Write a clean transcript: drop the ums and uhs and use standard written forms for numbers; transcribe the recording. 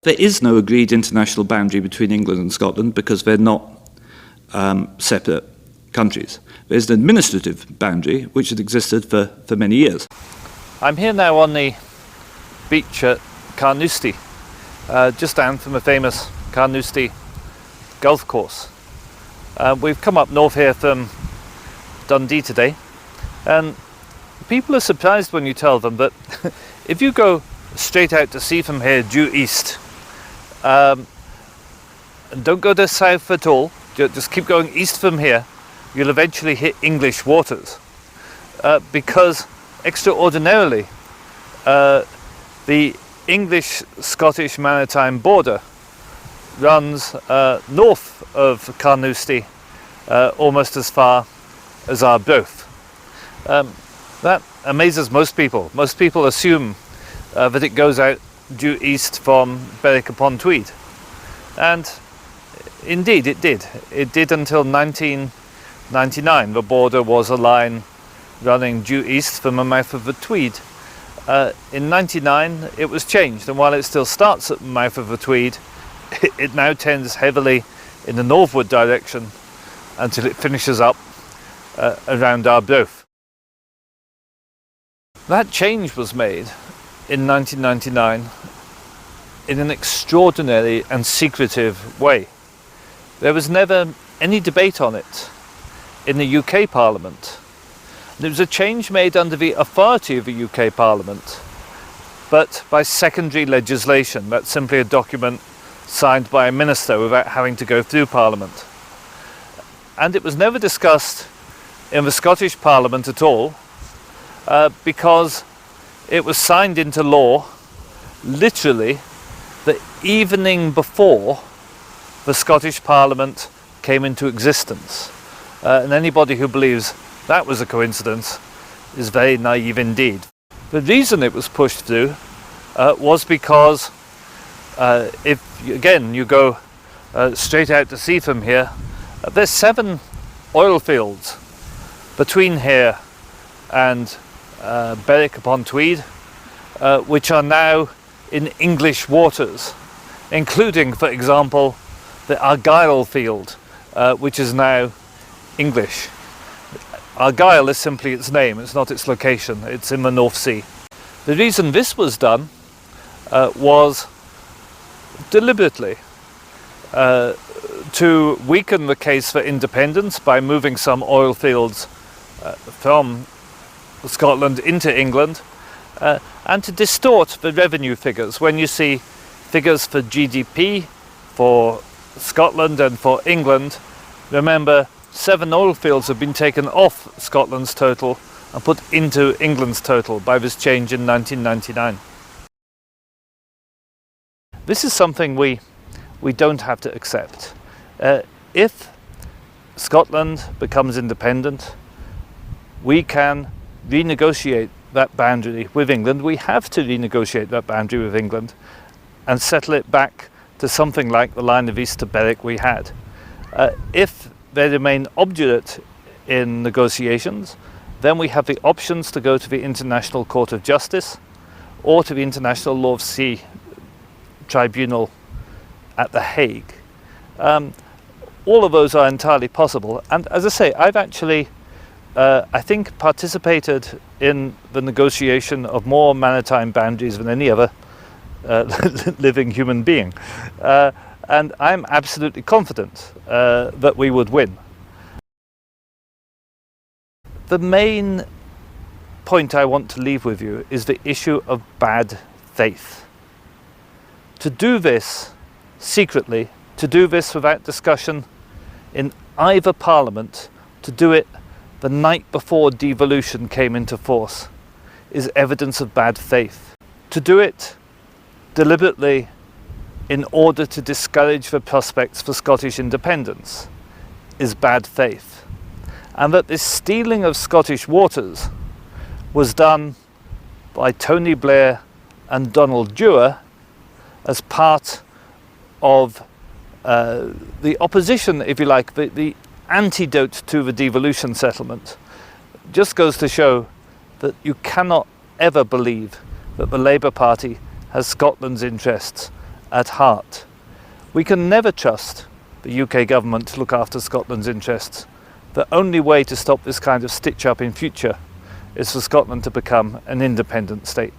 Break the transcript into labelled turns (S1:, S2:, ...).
S1: There is no agreed international boundary between England and Scotland because they're not separate countries. There's an administrative boundary which had existed for many years.
S2: I'm here now on the beach at Carnoustie, just down from the famous Carnoustie golf course. We've come up north here from Dundee today, and people are surprised when you tell them that if you go straight out to sea from here due east, and don't go to south at all, just keep going east from here, you'll eventually hit English waters, because extraordinarily the English-Scottish maritime border runs north of Carnoustie almost as far as Arbroath. That amazes most people. Most people assume that it goes out due east from Berwick-upon-Tweed, and indeed it did. It did until 1999. The border was a line running due east from the mouth of the Tweed. In 99 it was changed, and while it still starts at the mouth of the Tweed, it now tends heavily in the northward direction until it finishes up around Arbroath. That change was made in 1999 in an extraordinary and secretive way. There was never any debate on it in the UK Parliament. There was a change made under the authority of the UK Parliament, but by secondary legislation. That's simply a document signed by a minister without having to go through Parliament. And it was never discussed in the Scottish Parliament at all, because it was signed into law literally the evening before the Scottish Parliament came into existence. And anybody who believes that was a coincidence is very naive indeed. The reason it was pushed through was because if, again, you go straight out to sea from here, there's 7 oil fields between here and Berwick-upon-Tweed, which are now in English waters, including, for example, the Argyll field, which is now English. Argyll is simply its name, it's not its location, it's in the North Sea. The reason this was done was deliberately to weaken the case for independence by moving some oil fields from Scotland into England, and to distort the revenue figures. When you see figures for GDP for Scotland and for England, remember 7 oil fields have been taken off Scotland's total and put into England's total by this change in 1999. This is something we don't have to accept. If Scotland becomes independent, we can renegotiate that boundary with England. We have to renegotiate that boundary with England and settle it back to something like the line of east to Berwick we had. If they remain obdurate in negotiations, then we have the options to go to the International Court of Justice or to the International Law of Sea Tribunal at The Hague. All of those are entirely possible, and as I say, I've actually I think participated in the negotiation of more maritime boundaries than any other living human being, and I'm absolutely confident that we would win. The main point I want to leave with you is the issue of bad faith. To do this secretly, to do this without discussion in either parliament, to do it the night before devolution came into force, is evidence of bad faith. To do it deliberately in order to discourage the prospects for Scottish independence is bad faith. And that this stealing of Scottish waters was done by Tony Blair and Donald Dewar as part of the opposition, if you like, the antidote to the devolution settlement, just goes to show that you cannot ever believe that the Labour Party has Scotland's interests at heart. We can never trust the UK government to look after Scotland's interests. The only way to stop this kind of stitch-up in future is for Scotland to become an independent state.